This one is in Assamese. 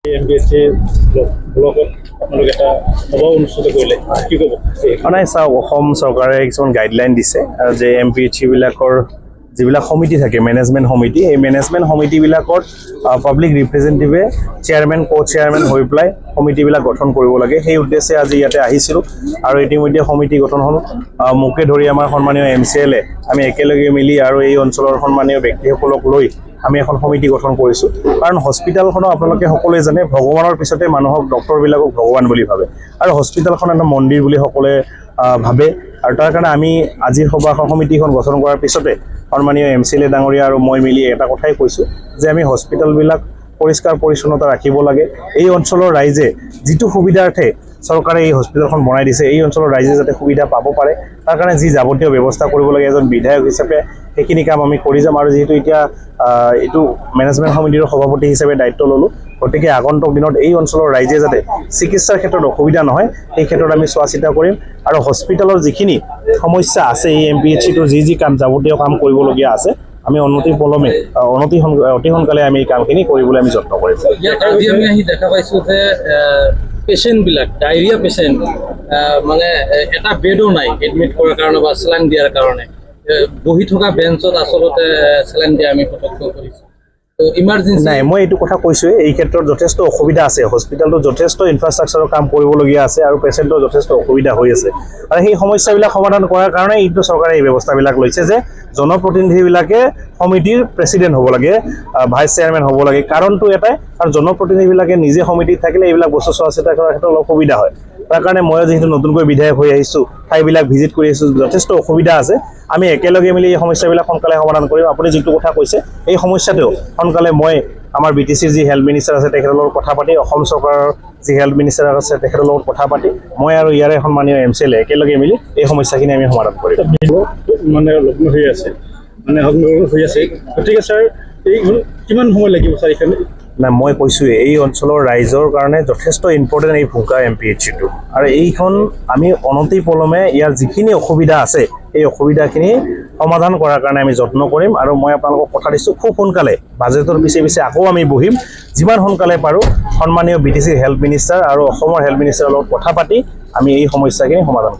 এমপিএসচি ব্লকত আপোনালোক এটা সভা অনুষ্ঠিত কৰিলে কি ক'ব? মানে চাওক, অসম চৰকাৰে কিছুমান গাইডলাইন দিছে যে এমপিএইচচিবিলাকৰ যিবিলাক সমিতি থাকে, মেনেজমেণ্ট সমিতি, এই মেনেজমেণ্ট সমিতিবিলাকত পাব্লিক ৰিপ্ৰেজেণ্টেটিভে চেয়াৰমেন কো চেয়াৰমেন হৈ পেলাই সমিতিবিলাক গঠন কৰিব লাগে। সেই উদ্দেশ্যে আজি ইয়াতে আহিছিলোঁ আৰু ইতিমধ্যে সমিতি গঠন হ'ল। মোকে ধৰি আমাৰ সন্মানীয় MCLA আমি একেলগে মিলি আৰু এই অঞ্চলৰ সন্মানীয় ব্যক্তিসকলক লৈ আমি এখন সমিতি গঠন কৰিছোঁ। কাৰণ হস্পিটেলখনো আপোনালোকে সকলোৱে জানে, ভগৱানৰ পিছতে মানুহক ডক্টৰবিলাকক ভগৱান বুলি ভাবে আৰু হস্পিটেলখন এটা মন্দিৰ বুলি সকলোৱে ভাবে। আৰু তাৰ কাৰণে আমি আজিৰ সমিতিখন গঠন কৰাৰ পিছতে সন্মানীয় MCLA ডাঙৰীয়া আৰু মই মিলি এটা কথাই কৈছোঁ যে আমি হস্পিটেলবিলাক পৰিষ্কাৰ পৰিচ্ছন্নতা ৰাখিব লাগে। এই অঞ্চলৰ ৰাইজে যিটো সুবিধাৰ্থে চৰকাৰে এই হস্পিটেলখন বনাই দিছে, এই অঞ্চলৰ ৰাইজে যাতে সুবিধা পাব পাৰে তাৰ কাৰণে যি যাৱতীয় ব্যৱস্থা কৰিব লাগে এজন বিধায়ক হিচাপে সেইখিনি কাম আমি কৰি যাম। আৰু যিহেতু এতিয়া এইটো মেনেজমেণ্ট সমিতিৰ সভাপতি হিচাপে দায়িত্ব ল'লোঁ, গতিকে আগন্তুক দিনত এই অঞ্চলৰ ৰাইজে যাতে চিকিৎসাৰ ক্ষেত্ৰত অসুবিধা নহয় সেই ক্ষেত্ৰত আমি চোৱা চিতা কৰিম। আৰু হস্পিটেলৰ যিখিনি সমস্যা আছে, এই এমপিএইচচিটোৰ যি কাম যাৱতীয় কাম কৰিবলগীয়া আছে, আমি অতি সোনকালে আমি এই কামখিনি কৰিবলৈ আমি যত্ন কৰিম। আজি আমি আহি দেখা পাইছোঁ যে পেচেণ্টবিলাক ডায়েৰিয়া পেচেণ্ট মানে এটা বেডো নাই এডমিট কৰাৰ কাৰণে বা চেলাইন দিয়াৰ কাৰণে বহি থকা বেঞ্চত আচলতে চেলাইন দিয়া আমি প্ৰত্যক্ষ কৰিছোঁ। ইমাৰ্জেঞ্চি নাই, মই এইটো কথা কৈছোঁৱে, এই ক্ষেত্ৰত যথেষ্ট অসুবিধা আছে। হস্পিটেলটোত যথেষ্ট ইনফ্ৰাষ্ট্ৰাকচাৰৰ কাম কৰিবলগীয়া আছে আৰু পেচেণ্টৰ যথেষ্ট অসুবিধা হৈ আছে। আৰু সেই সমস্যাবিলাক সমাধান কৰাৰ কাৰণে এইটো চৰকাৰে এই ব্যৱস্থাবিলাক লৈছে যে জনপ্ৰতিনিধিবিলাকে সমিতিৰ প্ৰেচিডেণ্ট হ'ব লাগে, ভাইচ চেয়াৰমেন হ'ব লাগে। কাৰণটো এটাই, আৰু জনপ্ৰতিনিধিবিলাকে নিজে সমিতিত থাকিলে এইবিলাক বস্তু চোৱা চিতা কৰাৰ ক্ষেত্ৰত অলপ সুবিধা হয়। তাৰ কাৰণে মই যিহেতু নতুনকৈ বিধায়ক হৈ আহিছোঁ, ঠাইবিলাক ভিজিট কৰি আহিছোঁ, যথেষ্ট অসুবিধা আছে। আমি একেলগে মিলি এই সমস্যাবিলাক সোনকালে সমাধান কৰিম। আপুনি যিটো কথা কৈছে এই সমস্যাটো সোনকালে মই আমাৰ BTCৰ যি হেল্থ মিনিষ্টাৰ আছে তেখেতৰ লগত কথা পাতি, অসম চৰকাৰৰ যি হেল্থ মিনিষ্টাৰ আছে তেখেতৰ লগত কথা পাতি, মই আৰু ইয়াৰে সন্মানীয় MCLA একেলগে মিলি এই সমস্যাখিনি আমি সমাধান কৰিম। মানে লগ্ন হৈ আছে, গতিকে ছাৰ এইখন কিমান সময় লাগিব ছাৰ এইখিনি? নাই, মই কৈছোঁৱে এই অঞ্চলৰ ৰাইজৰ কাৰণে যথেষ্ট ইম্পৰ্টেণ্ট এই ভোকা এমপিএইচচিটো। আৰু এইখন আমি অনতিপলমে ইয়াৰ যিখিনি অসুবিধা আছে এই অসুবিধাখিনি সমাধান কৰাৰ কাৰণে আমি যত্ন কৰিম। আৰু মই আপোনালোকক কথা দিছোঁ, খুব সোনকালে বাজেটৰ পিছে আকৌ আমি বহিম, যিমান সোনকালে পাৰোঁ সন্মানীয় BTCৰ হেল্থ মিনিষ্টাৰ আৰু অসমৰ হেল্থ মিনিষ্টাৰৰ লগত কথা পাতি আমি এই সমস্যাখিনি সমাধান কৰিম।